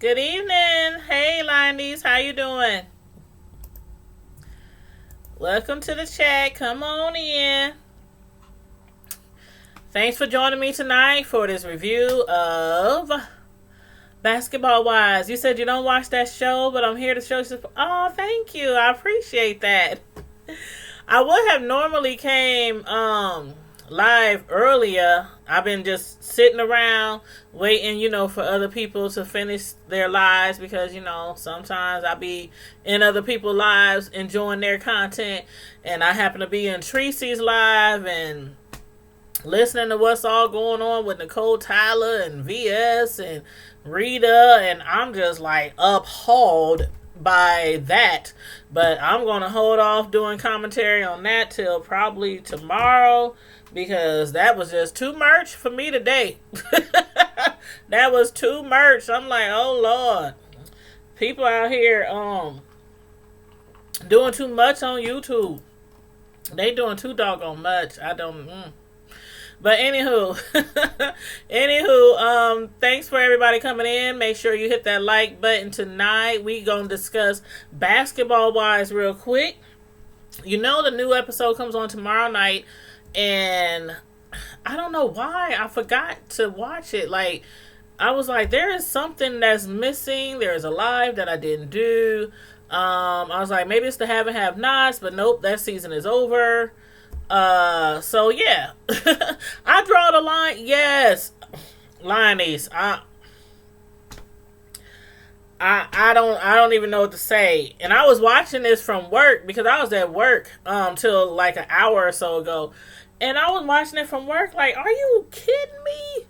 Good evening. Hey, Lindies. How you doing? Welcome to the chat. Come on in. Thanks for joining me tonight for this review of Basketball Wives. You said you don't watch that show, but I'm here to show you. Oh, thank you. I appreciate that. I would have normally came live earlier. I've been just sitting around waiting, for other people to finish their lives because, sometimes I be in other people's lives enjoying their content, and I happen to be in Tracy's live and listening to what's all going on with Nicole Tyler and VS and Rita, and I'm just like appalled by that. But I'm going to hold off doing commentary on that till probably tomorrow because that was just too much for me today. That was too much. I'm like, oh Lord. People out here doing too much on YouTube. They doing too doggone much. I don't But anywho, thanks for everybody coming in. Make sure you hit that like button tonight. We gonna discuss Basketball Wives real quick. The new episode comes on tomorrow night, and I don't know why I forgot to watch it. Like, I was like, there is something that's missing. There's a live that I didn't do. I was like, maybe it's the have and have nots, but nope, that season is over. So yeah, I draw the line. Yes, Liney's. I don't even know what to say. And I was watching this from work because I was at work till like an hour or so ago, and I was watching it from work. Like, are you kidding me?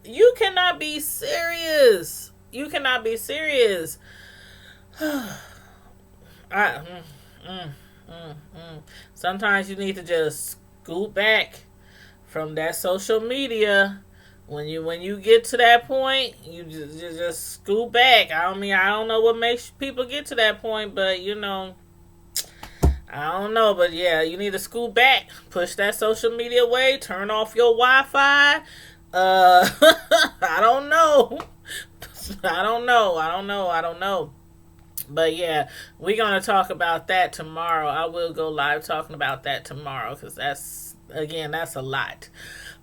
You cannot be serious. You cannot be serious. Sometimes you need to just scoot back from that social media. When you get to that point, you just scoot back. I don't know what makes people get to that point, but I don't know. But yeah, you need to scoot back, push that social media away, turn off your Wi-Fi. I don't know. I don't know. But yeah, we're going to talk about that tomorrow. I will go live talking about that tomorrow because that's a lot.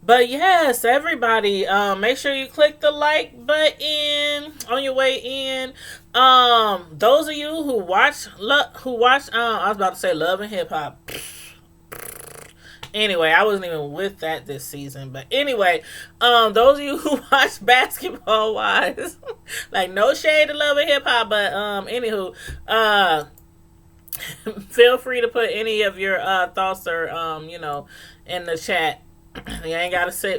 But yes, everybody, make sure you click the like button on your way in. Those of you who watch, I was about to say Love and Hip Hop. Anyway, I wasn't even with that this season. But anyway, those of you who watch Basketball Wives, like, no shade to Love and Hip Hop, but anywho, feel free to put any of your thoughts or in the chat. You ain't gotta stay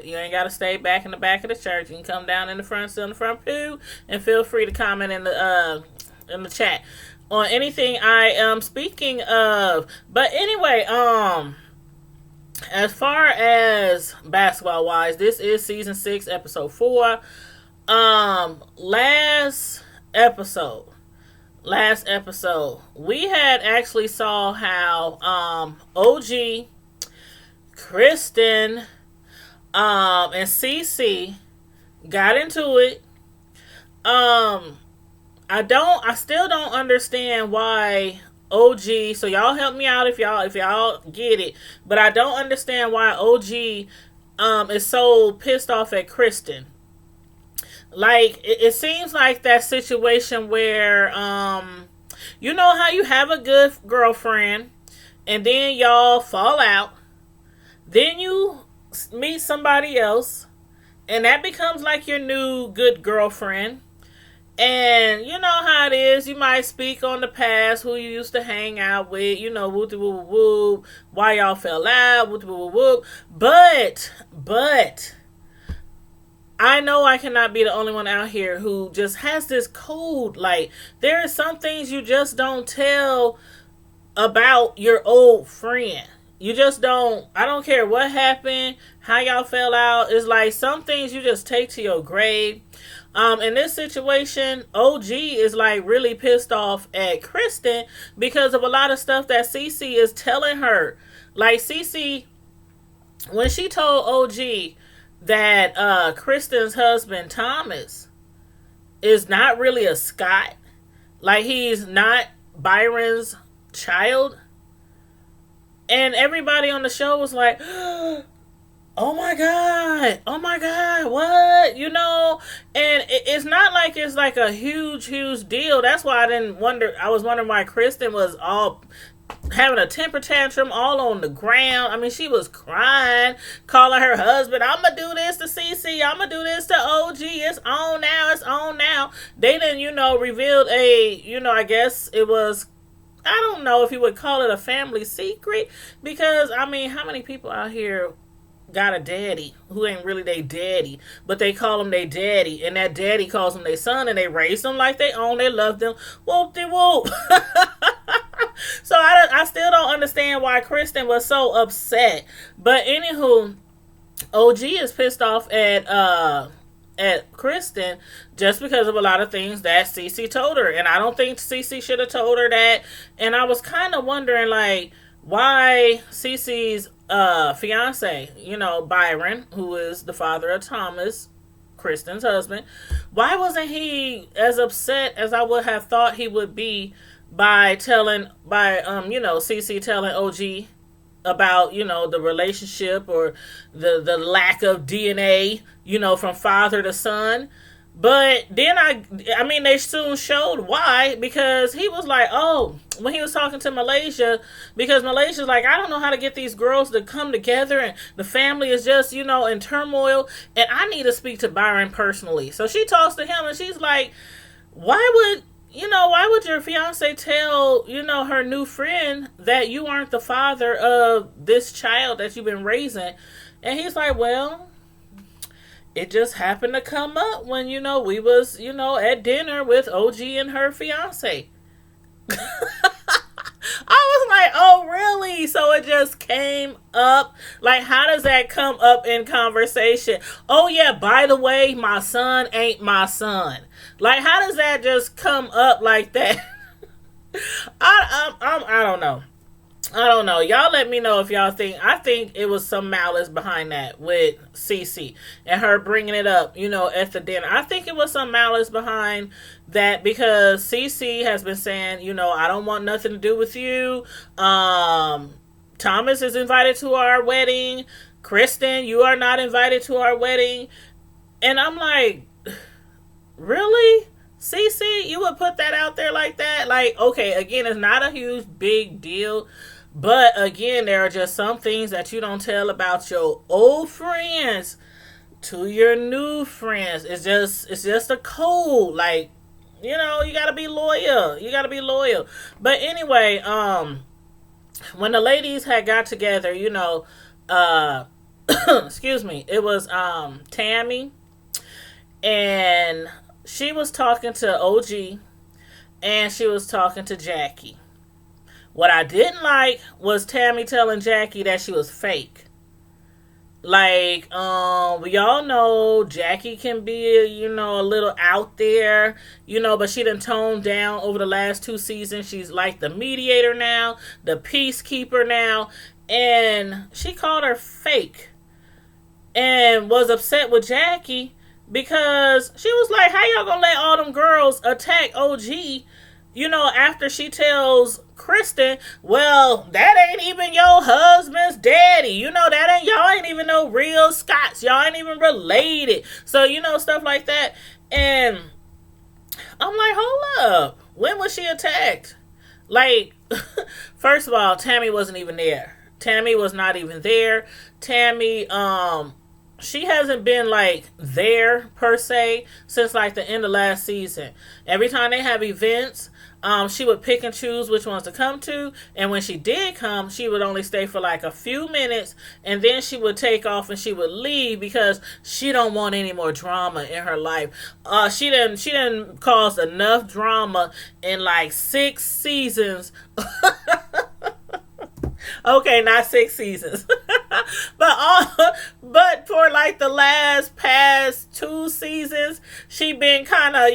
back in the back of the church. You can come down in the front, sit in the front pew, and feel free to comment in the chat on anything I am speaking of. But anyway, as far as Basketball Wives, this is season 6, episode 4. Last episode, we had actually saw how OG, Kristen, and Cece got into it. I still don't understand why OG, so y'all help me out if y'all get it, but I don't understand why OG is so pissed off at Kristen. Like, it seems like that situation where you know how you have a good girlfriend and then y'all fall out, then you meet somebody else and that becomes like your new good girlfriend. And you know how it is. You might speak on the past, who you used to hang out with, whoop de whoop whoop, why y'all fell out, whoop de whoop whoop. But I know I cannot be the only one out here who just has this code. Like, there are some things you just don't tell about your old friend. You just don't. I don't care what happened, how y'all fell out. It's like some things you just take to your grave. In this situation, OG is like really pissed off at Kristen because of a lot of stuff that Cece is telling her. Like, Cece, when she told OG that Kristen's husband Thomas is not really a Scott. Like, he's not Byron's child. And everybody on the show was like, oh my God, what? You know, and it's not like it's like a huge deal. That's why I was wondering why Kristen was all having a temper tantrum all on the ground. I mean, she was crying, calling her husband, I'm gonna do this to CC, I'm gonna do this to OG, it's on now. They didn't, revealed I guess it was, I don't know if you would call it a family secret, because, I mean, how many people out here got a daddy who ain't really their daddy, but they call him their daddy, and that daddy calls them their son, and they raise them like they own, they love them, whoop-de-whoop. So I still don't understand why Kristen was so upset. But anywho, OG is pissed off at Kristen just because of a lot of things that Cece told her, and I don't think Cece should have told her that. And I was kind of wondering, like, why Cece's fiance, Byron, who is the father of Thomas, Kristen's husband, why wasn't he as upset as I would have thought he would be by Cece telling OG about, the relationship or the lack of DNA, from father to son. But then I mean, they soon showed why, because he was like, oh, when he was talking to Malaysia, because Malaysia's like, I don't know how to get these girls to come together, and the family is just, in turmoil, and I need to speak to Byron personally. So she talks to him, and she's like, why would your fiance tell, her new friend that you aren't the father of this child that you've been raising? And he's like, well, it just happened to come up when, we was, at dinner with OG and her fiance. I was like, oh, really? So it just came up? Like, how does that come up in conversation? Oh, yeah, by the way, my son ain't my son. Like, how does that just come up like that? I don't know. I don't know. Y'all let me know if y'all think. I think it was some malice behind that with Cece and her bringing it up, at the dinner. I think it was some malice behind that, because Cece has been saying, I don't want nothing to do with you. Thomas is invited to our wedding. Kristen, you are not invited to our wedding. And I'm like, really? Cece, you would put that out there like that? Like, okay, again, it's not a huge, big deal. But again, there are just some things that you don't tell about your old friends to your new friends. It's just a code. Like, you gotta be loyal. But anyway, when the ladies had got together, excuse me, it was Tammy, and she was talking to OG, and she was talking to Jackie. What I didn't like was Tammy telling Jackie that she was fake. Like, we all know Jackie can be, a little out there, but she done toned down over the last 2 seasons. She's like the mediator now, the peacekeeper now, and she called her fake and was upset with Jackie because she was like, how y'all gonna let all them girls attack OG, after she tells Kristen, well, that ain't even your husband's daddy. Y'all ain't even no real Scots. Y'all ain't even related. So, stuff like that. And I'm like, hold up. When was she attacked? Like, first of all, Tammy wasn't even there. Tammy was not even there. Tammy, she hasn't been like there per se since like the end of last season. Every time they have events, she would pick and choose which ones to come to, and when she did come, she would only stay for like a few minutes, and then she would take off and she would leave because she don't want any more drama in her life. She didn't cause enough drama in like 6 seasons. Okay, not 6 seasons. but for like the past 2 seasons, she been kind of,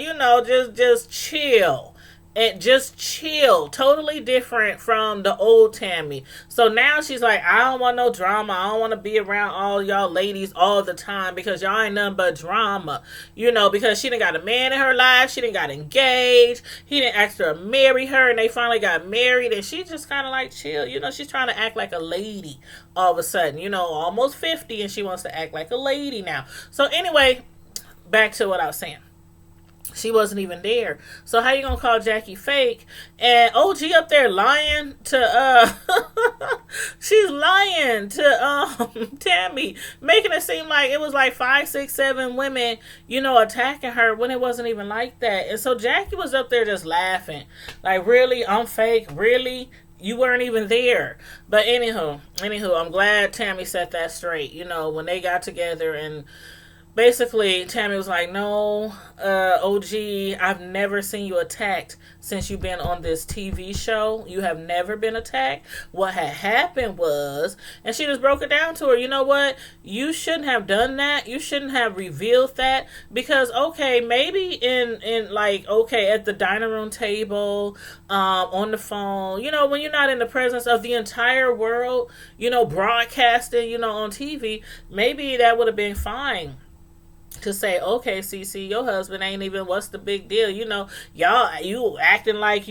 just chill. and just chill, totally different from the old Tammy. So now she's like, I don't want no drama. I don't want to be around all y'all ladies all the time because y'all ain't nothing but drama, because she done got a man in her life. She done got engaged. He didn't ask her to marry her, and they finally got married, and she just kind of like chill. She's trying to act like a lady all of a sudden, almost 50, and she wants to act like a lady now. So anyway, back to what I was saying. She wasn't even there. So how you gonna call Jackie fake? And OG up there lying to she's lying to Tammy, making it seem like it was like 5, 6, 7 women, attacking her when it wasn't even like that. And so Jackie was up there just laughing. Like, really? I'm fake? Really? You weren't even there. But anywho, I'm glad Tammy set that straight. When they got together, and basically, Tammy was like, no, OG, I've never seen you attacked since you've been on this TV show. You have never been attacked. What had happened was, and she just broke it down to her, you know what? You shouldn't have done that. You shouldn't have revealed that because, okay, maybe at the dining room table, on the phone, when you're not in the presence of the entire world, broadcasting, on TV, maybe that would have been fine. To say, okay, Cece, your husband ain't even, what's the big deal? Y'all, you acting like,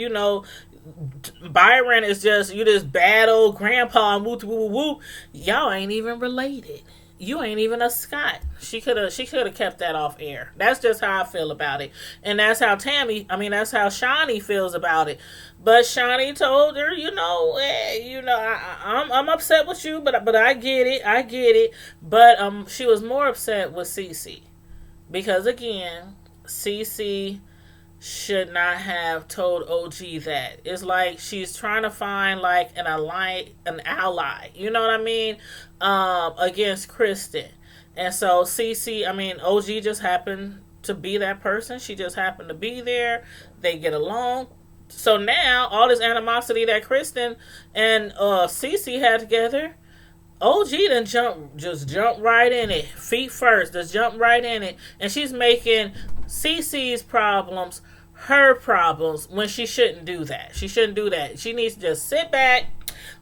Byron is just, you this bad old grandpa and woo woo woo. Y'all ain't even related. You ain't even a Scot. She could have kept that off air. That's just how I feel about it. And that's how that's how Shawnee feels about it. But Shawnee told her, I'm upset with you, but I get it. But she was more upset with Cece. Because again, Cece should not have told OG that. It's like she's trying to find like an ally, you know what I mean? Against Kristen. And so OG just happened to be that person. She just happened to be there. They get along. So now all this animosity that Kristen and Cece had together, OG done jump right in it. Feet first. Just jump right in it. And she's making CC's problems her problems when she shouldn't do that. She shouldn't do that. She needs to just sit back.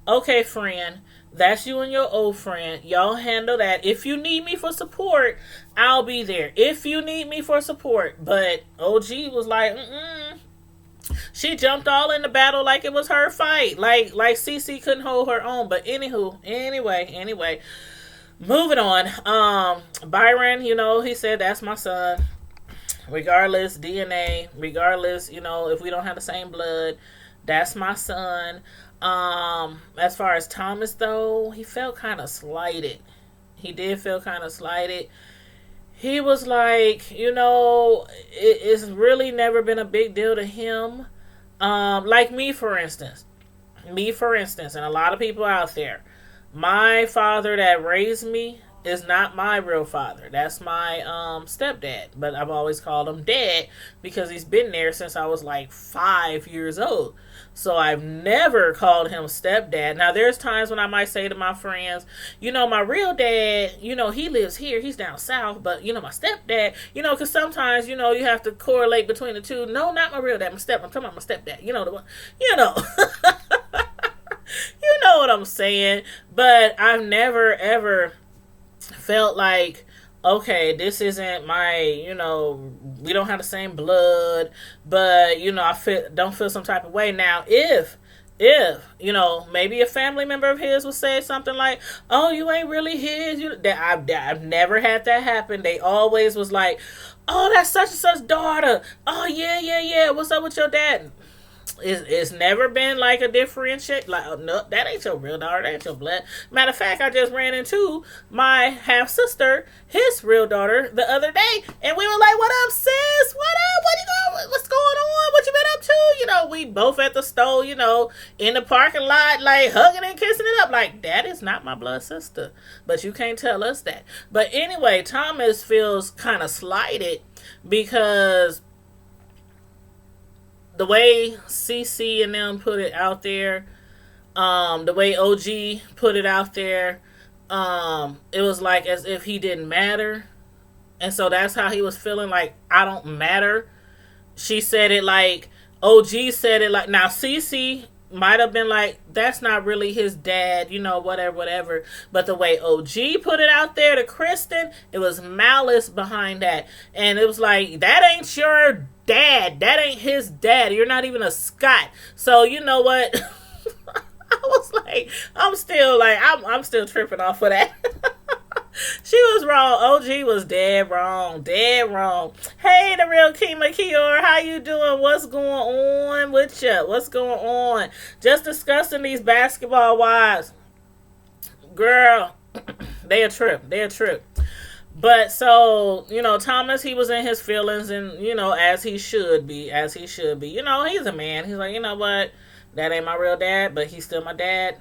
Okay, friend. That's you and your old friend. Y'all handle that. If you need me for support, I'll be there. If you need me for support. But OG was like, She jumped all in the battle like it was her fight. Like Cece couldn't hold her own. But anyway. Moving on. Byron, he said, that's my son. Regardless, DNA, regardless, if we don't have the same blood, that's my son. As far as Thomas, though, he felt kind of slighted. He did feel kind of slighted. He was like, it's really never been a big deal to him. Like me, for instance, and a lot of people out there, my father that raised me is not my real father. That's my stepdad, but I've always called him Dad because he's been there since I was like 5 years old. So I've never called him stepdad. Now there's times when I might say to my friends, my real dad, he lives here, he's down south, but my stepdad, because sometimes, you have to correlate between the two. No, not my real dad, I'm talking about my stepdad, the one, you know what I'm saying. But I've never ever felt like, okay, this isn't my, we don't have the same blood, but, I don't feel some type of way. Now, if, maybe a family member of his would say something like, oh, you ain't really his, I've never had that happen. They always was like, oh, that's such and such daughter. Oh, yeah. What's up with your dad? It's never been like a differentiate. Like, no, that ain't your real daughter. That ain't your blood. Matter of fact, I just ran into my half sister, his real daughter, the other day, and we were like, "What up, sis? What up? What's going on? What you been up to?" We both at the store, in the parking lot, like hugging and kissing it up. Like, that is not my blood sister, but you can't tell us that. But anyway, Thomas feels kind of slighted because the way CC and them put it out there, the way OG put it out there, it was like as if he didn't matter. And so that's how he was feeling, like, I don't matter. She said it like, OG said it like, now Cece might have been like, that's not really his dad, whatever, whatever. But the way OG put it out there to Kristen, it was malice behind that. And it was like, that ain't your dad. That ain't his dad. You're not even a Scot. So you know what? I was like, I'm still tripping off of that. She was wrong. OG was dead wrong. Dead wrong. Hey, the real Kima Kior. How you doing? What's going on with you? What's going on? Just discussing these basketball wives. Girl, they a trip. They a trip. But so, Thomas, he was in his feelings and, as he should be. As he should be. He's a man. He's like, you know what? That ain't my real dad, but he's still my dad.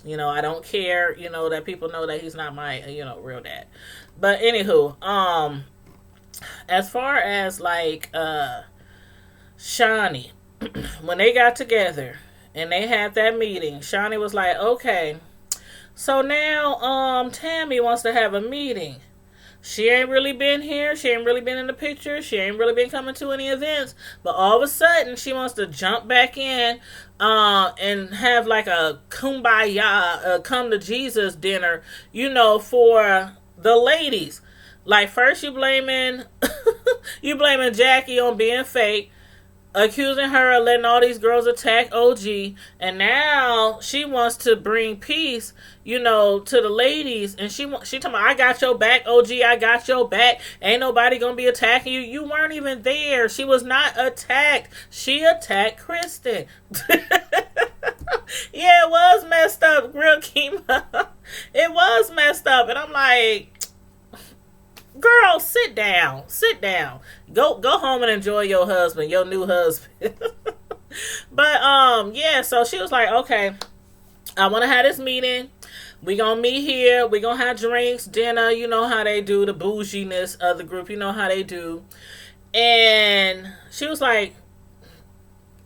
I don't care, that people know that he's not my, real dad. But anywho, as far as like, Shawnee, when they got together and they had that meeting, Shawnee was like, okay, so now, Tammy wants to have a meeting. She ain't really been here. She ain't really been in the picture. She ain't really been coming to any events. But all of a sudden, she wants to jump back in and have like a kumbaya, come to Jesus dinner, for the ladies. Like first you blaming Jackie on being fake, accusing her of letting all these girls attack OG, and now she wants to bring peace, to the ladies, and she talking about, I got your back, OG, I got your back, ain't nobody gonna be attacking you. You weren't even there. She was not attacked. She attacked Kristen. Yeah, it was messed up, real Kima. It was messed up, and I'm like, girl, sit down. Go home and enjoy your husband, your new husband. But yeah, so she was like, okay, I want to have this meeting. We gonna meet here. We gonna have drinks, dinner. You know how they do, the bouginess of the group. You know how they do. And she was like,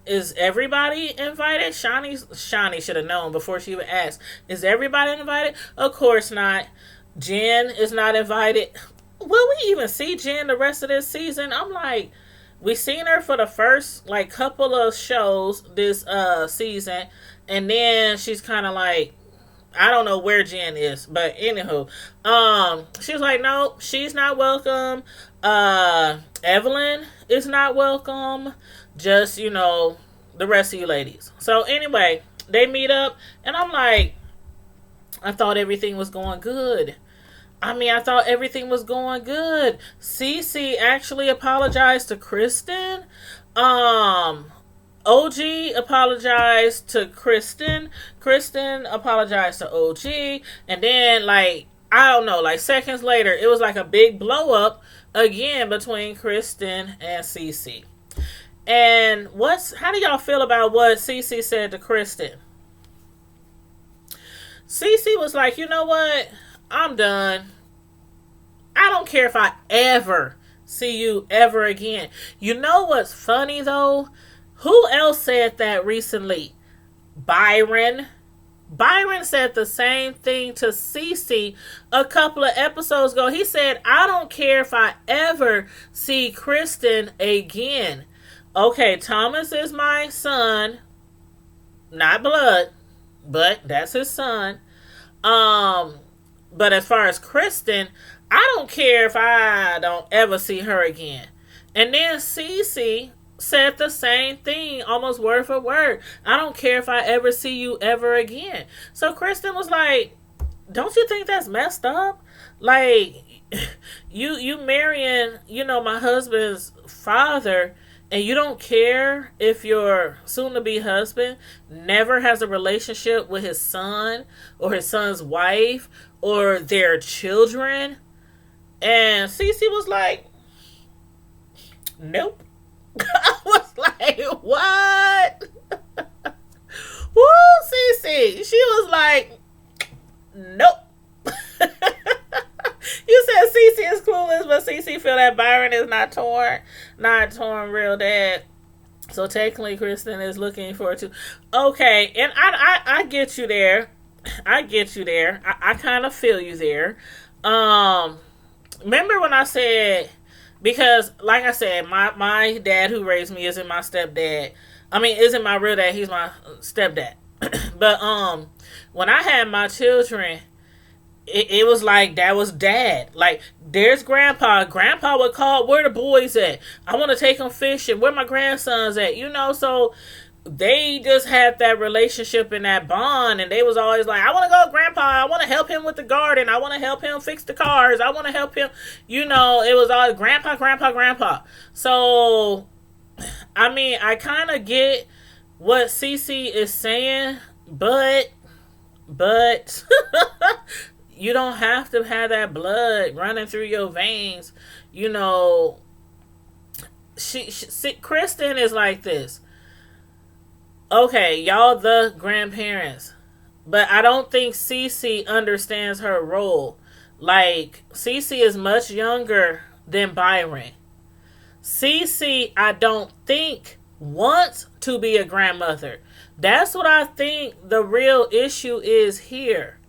is everybody invited? Shawnee should have known before she even asked. Is everybody invited? Of course not. Jen is not invited. Will we even see Jen the rest of this season? I'm like, we seen her for the first like couple of shows this season, and then she's kind of like, I don't know where Jen is, but anywho, she was like, no, she's not welcome. Evelyn is not welcome. Just, the rest of you ladies. So anyway, they meet up, and I'm like, I thought everything was going good. I thought everything was going good. Cece actually apologized to Kristen. OG apologized to Kristen. Kristen apologized to OG. And then, like, I don't know, like seconds later, it was like a big blow up again between Kristen and Cece. And how do y'all feel about what Cece said to Kristen? Cece was like, you know what? I'm done. I don't care if I ever see you ever again. You know what's funny though? Who else said that recently? Byron. Byron said the same thing to Cece a couple of episodes ago. He said, I don't care if I ever see Kristen again. Okay, Thomas is my son. Not blood, but that's his son. But as far as Kristen, I don't care if I don't ever see her again. And then Cece said the same thing, almost word for word. I don't care if I ever see you ever again. So Kristen was like, don't you think that's messed up? Like, you marrying, my husband's father, and you don't care if your soon-to-be husband never has a relationship with his son or his son's wife or their children. And Cece was like, nope. I was like, what? Woo, Cece. She was like, nope. You said Cece is clueless, but Cece feel that Byron is not torn real bad. So technically, Kristen is looking forward to. Okay, and I get you there. I get you there. I kind of feel you there. Remember when I said Because, like I said, my dad who raised me isn't my stepdad. I mean, isn't my real dad. He's my stepdad. But when I had my children, it was like that was dad. Like, there's grandpa. Grandpa would call, where the boys at? I want to take them fishing. Where my grandsons at? You know, so they just had that relationship and that bond, and they was always like, I want to go, grandpa. I want to help him with the garden. I want to help him fix the cars. I want to help him. You know, it was always grandpa, grandpa, grandpa. So, I mean, I kind of get what Cece is saying, but you don't have to have that blood running through your veins. You know, Kristen is like this. Okay, y'all the grandparents, but I don't think Cece understands her role. Like, Cece is much younger than Byron. Cece, I don't think, wants to be a grandmother. That's what I think the real issue is here.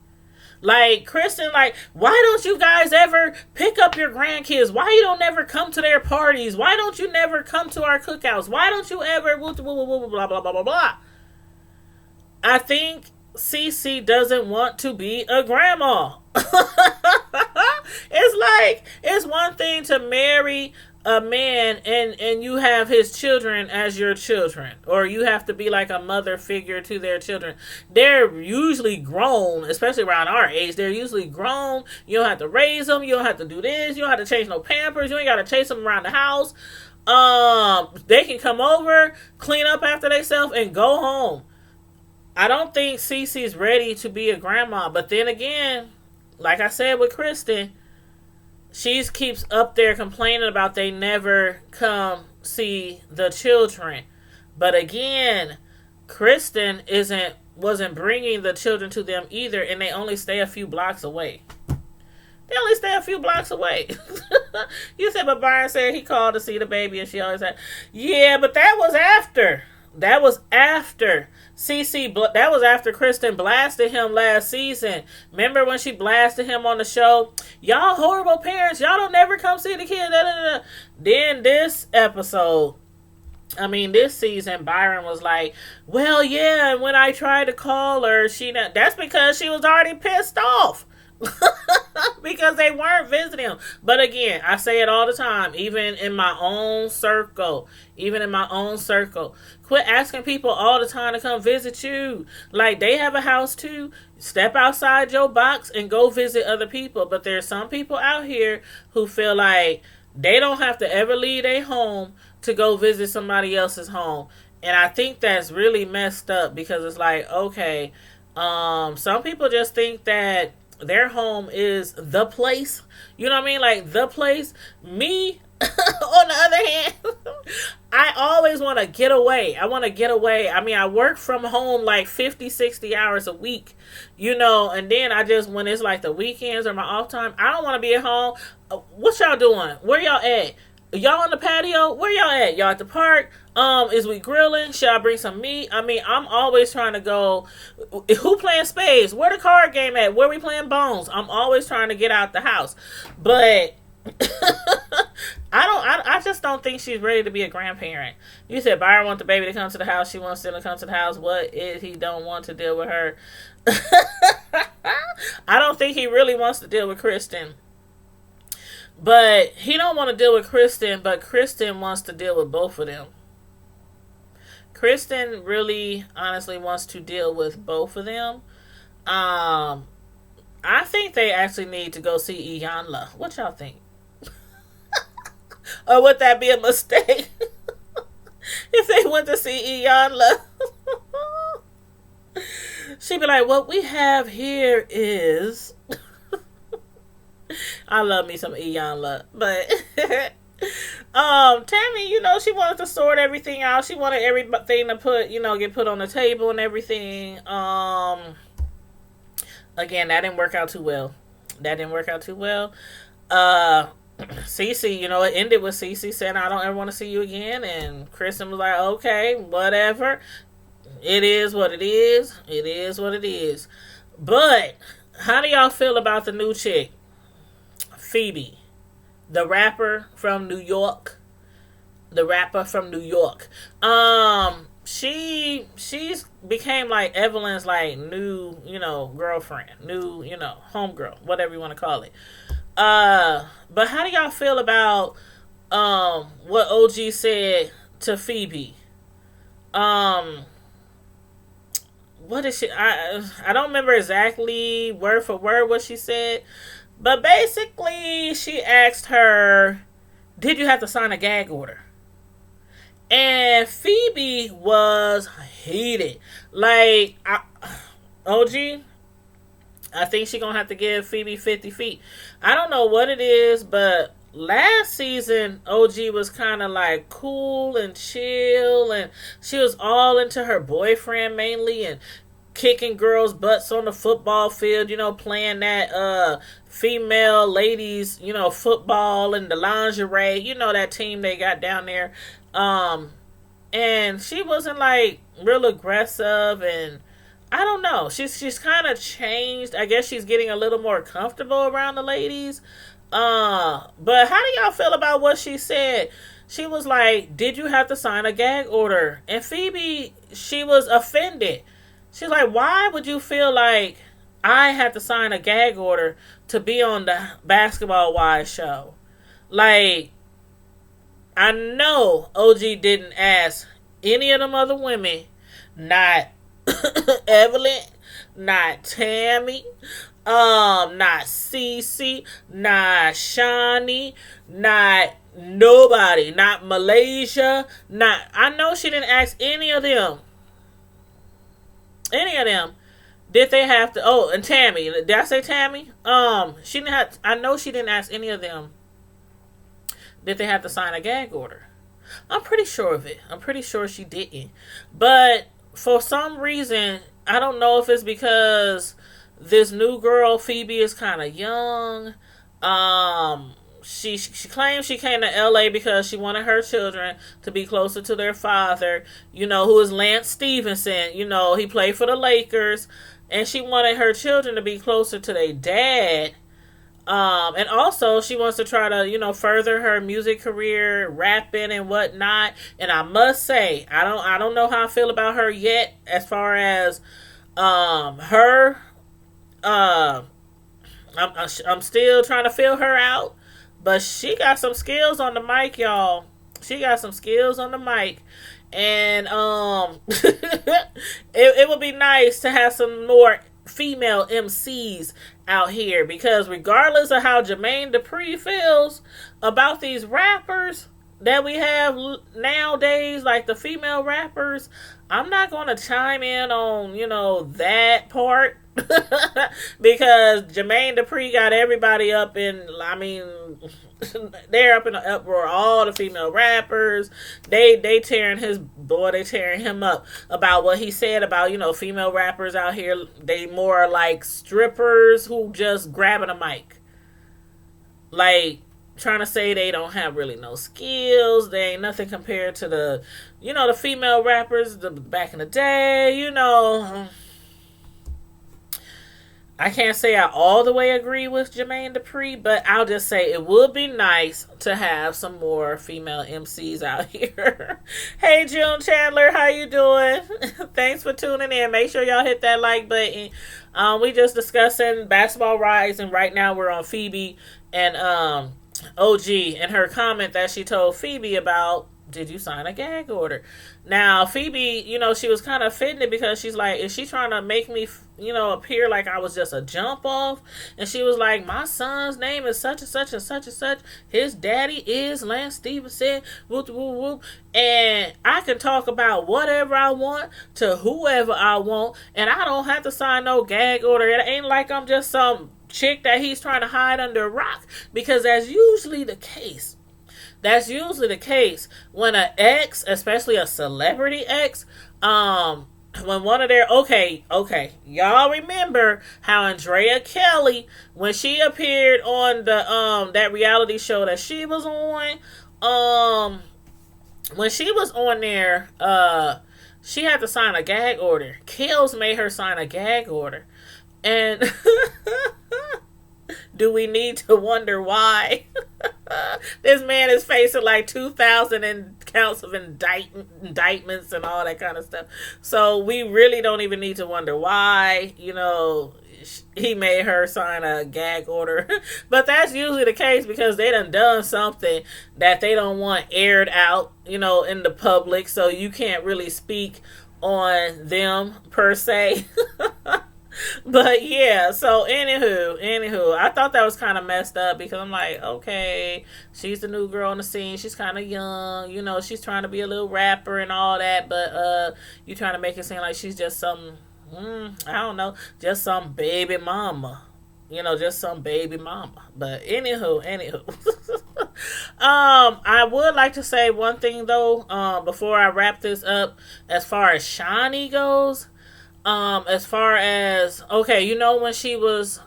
Like, Kristen, like, why don't you guys ever pick up your grandkids? Why you don't never come to their parties? Why don't you never come to our cookouts? Why don't you ever blah, blah, blah, blah, blah. I think Cece doesn't want to be a grandma. It's like, it's one thing to marry a man and you have his children as your children, or you have to be like a mother figure to their children. They're usually grown, especially around our age. They're usually grown. You don't have to raise them. You don't have to do this. You don't have to change no Pampers. You ain't got to chase them around the house. They can come over, clean up after themselves, and go home. I don't think Cece's ready to be a grandma. But then again, like I said with Kristen, she keeps up there complaining about they never come see the children. But again, Kristen wasn't bringing the children to them either, and they only stay a few blocks away. They only stay a few blocks away. You said, but Byron said he called to see the baby, and she always said, yeah, but that was after. That was after Cece. That was after Kristen blasted him last season. Remember when she blasted him on the show? Y'all horrible parents. Y'all don't never come see the kid. Da, da, da. Then this season, Byron was like, well, yeah, and when I tried to call her, that's because she was already pissed off. Because they weren't visiting him. But again, I say it all the time, even in my own circle. Quit asking people all the time to come visit you. Like, they have a house too. Step outside your box and go visit other people. But there's some people out here who feel like they don't have to ever leave their home to go visit somebody else's home. And I think that's really messed up, because it's like, okay, some people just think that their home is the place. You know what I mean? Like, the place. Me, on the other hand, I always want to get away. I mean, I work from home like 50, 60 hours a week, you know, and then when it's like the weekends or my off time, I don't want to be at home. What y'all doing? Where y'all at? Y'all on the patio? Where y'all at? Y'all at the park? Is we grilling? Should I bring some meat? I mean, I'm always trying to go. Who playing spades? Where the card game at? Where we playing bones? I'm always trying to get out the house. But I just don't think she's ready to be a grandparent. You said Byron wants the baby to come to the house. She wants them to come to the house. What if he don't want to deal with her? I don't think he really wants to deal with Kristen. But he don't want to deal with Kristen, but Kristen wants to deal with both of them. Kristen really, honestly wants to deal with both of them. I think they actually need to go see Iyanla. What y'all think? Or would that be a mistake? If they went to see Iyanla? She'd be like, what we have here is... I love me some Iyanla. But... Tammy, you know, she wanted to sort everything out. She wanted everything to get put on the table and everything. Again, that didn't work out too well. Cece, you know, it ended with Cece saying, I don't ever want to see you again. And Kristen was like, okay, whatever. It is what it is. But, how do y'all feel about the new chick? Phoebe. The rapper from New York. The rapper from New York. She's became like Evelyn's like new, girlfriend, new, homegirl, whatever you want to call it. But how do y'all feel about what OG said to Phoebe? Um, what is she? I don't remember exactly word for word what she said, but basically she asked her, "Did you have to sign a gag order?" And Phoebe was heated. Like, OG, I think she gonna have to give Phoebe 50 feet. I don't know what it is, but last season OG was kind of like cool and chill, and she was all into her boyfriend mainly, and kicking girls' butts on the football field, playing that female ladies, football and the lingerie, that team they got down there. Um and she wasn't like real aggressive, and I don't know. She's kind of changed. I guess she's getting a little more comfortable around the ladies. But how do y'all feel about what she said? She was like, "Did you have to sign a gag order?" And Phoebe, she was offended. She's like, "Why would you feel like I had to sign a gag order to be on the Basketball Wives show?" Like, I know OG didn't ask any of them other women, not Evelyn, not Tammy, not Cece, not Shawnee, not nobody, not Malaysia, not. I know she didn't ask any of them. Any of them. Did they have to? Oh, and Tammy. Did I say Tammy? She didn't have. I know she didn't ask any of them. Did they have to sign a gag order? I'm pretty sure of it. I'm pretty sure she didn't. But for some reason, I don't know if it's because this new girl, Phoebe, is kind of young. She claims she came to LA because she wanted her children to be closer to their father, who is Lance Stevenson. He played for the Lakers. And she wanted her children to be closer to their dad. And also she wants to try to, further her music career, rapping and whatnot. And I must say, I don't know how I feel about her yet as far as her. I'm still trying to feel her out, but she got some skills on the mic, y'all. She got some skills on the mic. And it would be nice to have some more female MCs out here, because regardless of how Jermaine Dupri feels about these rappers that we have nowadays, like the female rappers, I'm not going to chime in on, that part. Because Jermaine Dupri got everybody up in, they're up in an uproar. All the female rappers, they tearing him up about what he said about, female rappers out here. They more like strippers who just grabbing a mic. Like, trying to say they don't have really no skills. They ain't nothing compared to the, the female rappers back in the day, I can't say I all the way agree with Jermaine Dupri, but I'll just say it would be nice to have some more female MCs out here. Hey, June Chandler, how you doing? Thanks for tuning in. Make sure y'all hit that like button. We just discussing Basketball Wives, and right now we're on Phoebe and OG and her comment that she told Phoebe about, did you sign a gag order? Now, Phoebe, she was kind of offended because she's like, is she trying to make me, appear like I was just a jump off? And she was like, my son's name is such and such and such and such. His daddy is Lance Stevenson. Whoop, whoop, whoop. And I can talk about whatever I want to whoever I want, and I don't have to sign no gag order. It ain't like I'm just some chick that he's trying to hide under a rock, because that's usually the case. That's usually the case when an ex, especially a celebrity ex, when one of their, okay, y'all remember how Andrea Kelly, when she appeared on the that reality show that she was on, when she was on there, she had to sign a gag order. Kills made her sign a gag order. And do we need to wonder why? This man is facing like 2,000 counts of indictments and all that kind of stuff. So we really don't even need to wonder why, he made her sign a gag order. But that's usually the case because they done something that they don't want aired out, in the public. So you can't really speak on them per se. But yeah, so anywho, I thought that was kind of messed up because I'm like, okay, she's the new girl on the scene. She's kind of young, she's trying to be a little rapper and all that, but you trying to make it seem like she's just some, I don't know, just some baby mama. Just some baby mama. But anywho. I would like to say one thing though, before I wrap this up, as far as Shawnee goes. As far as, okay, when she was,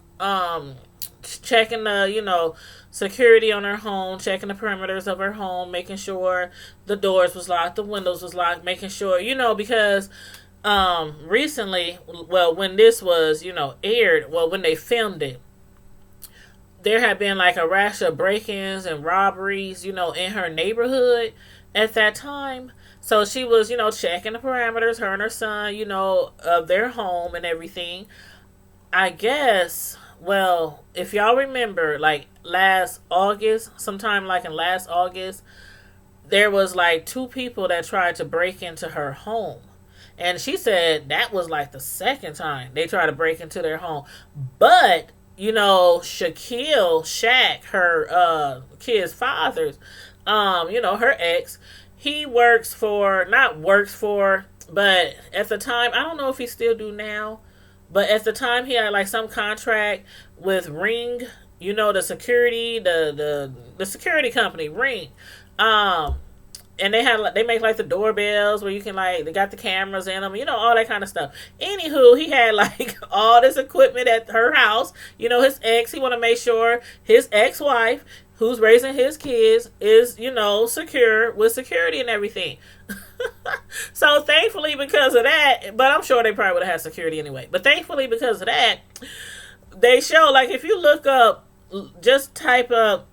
checking the, security on her home, checking the perimeters of her home, making sure the doors was locked, the windows was locked, making sure, because, recently, well, when this was, aired, well, when they filmed it, there had been like a rash of break-ins and robberies, in her neighborhood at that time. So she was, checking the parameters, her and her son, of their home and everything. I guess, well, if y'all remember, like last August, sometime like in last August, there was like 2 people that tried to break into her home. And she said that was like the second time they tried to break into their home. But, Shaq, her kid's father's, her ex, he but at the time, I don't know if he still do now, but at the time he had like some contract with Ring, the security, the security company, Ring. And they make like the doorbells where you can like, they got the cameras in them, all that kind of stuff. Anywho, he had like all this equipment at her house. His ex, he want to make sure his ex-wife, who's raising his kids, is, secure with security and everything. So thankfully because of that, but I'm sure they probably would have had security anyway. But thankfully because of that, they show, like if you look up, just type up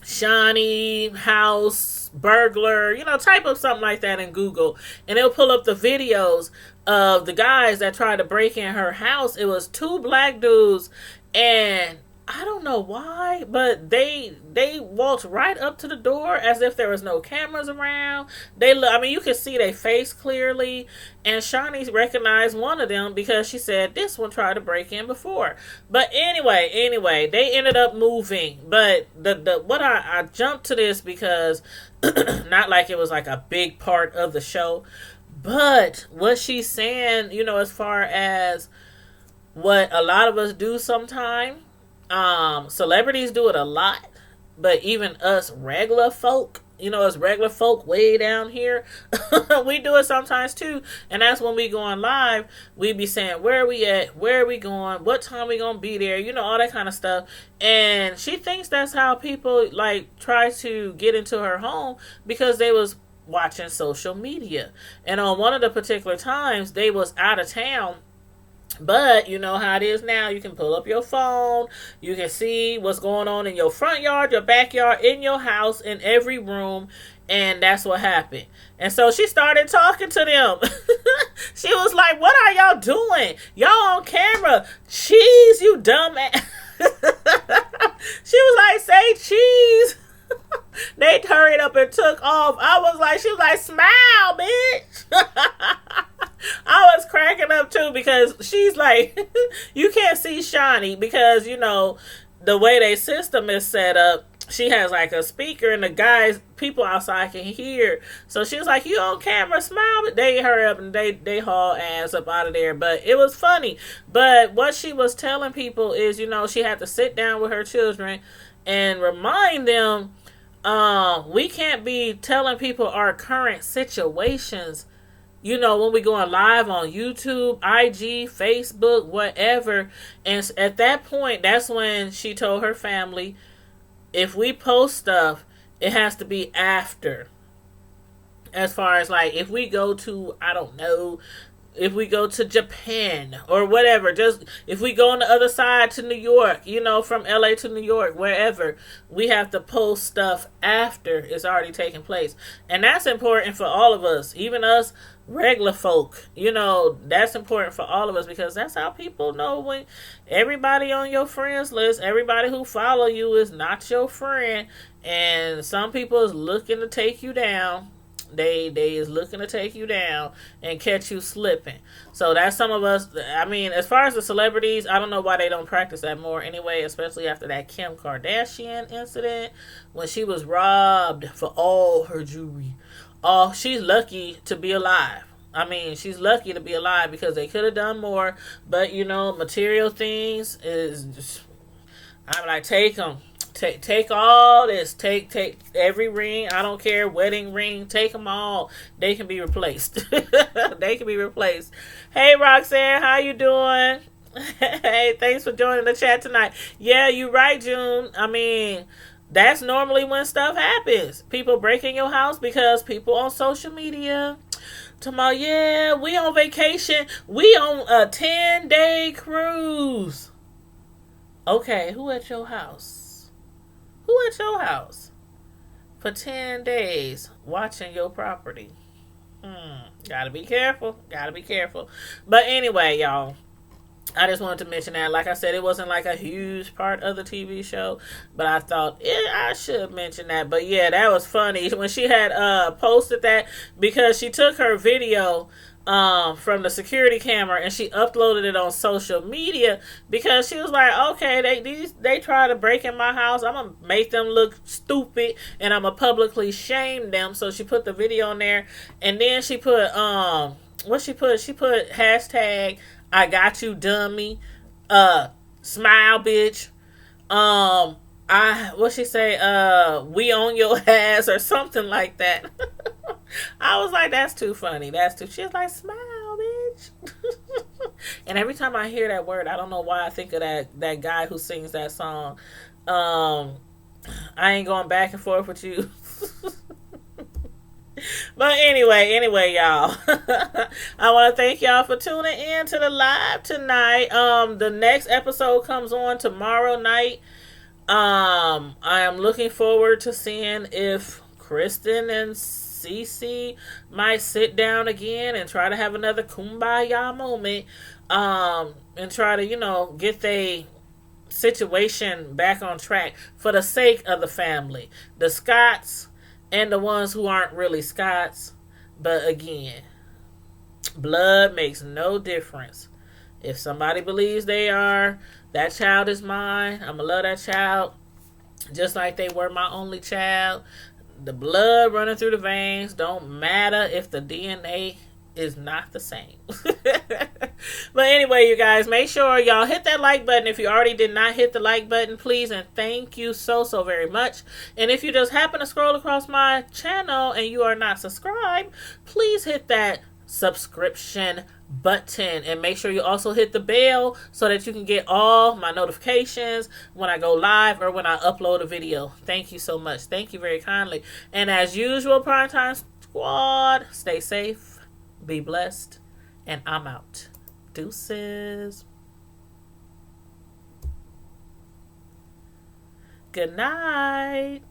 Shawnee house burglar, type up something like that in Google, and it'll pull up the videos of the guys that tried to break in her house. It was 2 black dudes, and I don't know why, but they walked right up to the door as if there was no cameras around. You could see their face clearly, and Shawnee recognized one of them because she said this one tried to break in before. But anyway, they ended up moving. But I jumped to this because not like it was like a big part of the show, but what she's saying, as far as what a lot of us do sometimes. Celebrities do it a lot, but even us regular folk, way down here, we do it sometimes too. And that's when we go on live, we be saying, where are we at? Where are we going? What time we gonna be there? All that kind of stuff. And she thinks that's how people like try to get into her home because they was watching social media. And on one of the particular times, they was out of town. But you know how it is now. You can pull up your phone. You can see what's going on in your front yard, your backyard, in your house, in every room. And that's what happened. And so she started talking to them. She was like, what are y'all doing? Y'all on camera. Cheese, you dumb ass. She was like, say cheese. They hurried up and took off. She was like, smile, bitch. I was cracking up too because she's like, you can't see Shawnee because, the way their system is set up, she has like a speaker and the people outside can hear. So she was like, you on camera, smile. But they hurry up and they haul ass up out of there. But it was funny. But what she was telling people is, she had to sit down with her children and remind them, we can't be telling people our current situations, when we going live on YouTube, IG, Facebook, whatever. And at that point, that's when she told her family, if we post stuff, it has to be after. As far as like, if we go to, I don't know, if we go to Japan or whatever, just if we go on the other side to New York, from LA to New York, wherever, we have to post stuff after it's already taken place. And that's important for all of us, even us regular folk. That's important for all of us because that's how people know when everybody on your friends list, everybody who follow you is not your friend. And some people is looking to take you down. They is looking to take you down and catch you slipping. So that's some of us. I mean, as far as the celebrities, I don't know why they don't practice that more anyway, especially after that Kim Kardashian incident when she was robbed for all her jewelry. Oh, she's lucky to be alive. I mean, she's lucky to be alive because they could have done more. But, material things is just, I'm like, take them. Take all this. Take every ring. I don't care. Wedding ring. Take them all. They can be replaced. They can be replaced. Hey, Roxanne. How you doing? Hey, thanks for joining the chat tonight. Yeah, you're right, June. I mean, that's normally when stuff happens. People break in your house because people on social media talking about, yeah, we on vacation. We on a 10-day cruise. Okay, who at your house? Who at your house for 10 days watching your property? Gotta be careful. Gotta be careful. But anyway, y'all, I just wanted to mention that. Like I said, it wasn't like a huge part of the TV show, but I thought I should mention that. But yeah, that was funny when she had posted that because she took her video from the security camera and she uploaded it on social media because she was like, okay, they try to break in my house. I'm gonna make them look stupid and I'm gonna publicly shame them. So she put the video on there and then she put what she put? She put hashtag I got you dummy, smile bitch, what she say, we on your ass or something like that. I was like, that's too funny. She's like, smile, bitch. And every time I hear that word, I don't know why I think of that guy who sings that song. I ain't going back and forth with you. But anyway, y'all. I want to thank y'all for tuning in to the live tonight. The next episode comes on tomorrow night. I am looking forward to seeing if Kristen and Cece might sit down again and try to have another kumbaya moment. And try to, get their situation back on track for the sake of the family. The Scotts and the ones who aren't really Scots. But again, blood makes no difference. If somebody believes that child is mine, I'm going to love that child just like they were my only child. The blood running through the veins don't matter if the DNA is not the same. But anyway, you guys, make sure y'all hit that like button. If you already did not hit the like button, please and thank you so very much. And if you just happen to scroll across my channel and you are not subscribed, please hit that subscription button and make sure you also hit the bell so that you can get all my notifications when I go live or when I upload a video. Thank you so much. Thank you very kindly. And as usual, Primetime Squad, stay safe, be blessed, and I'm out. Deuces. Good night.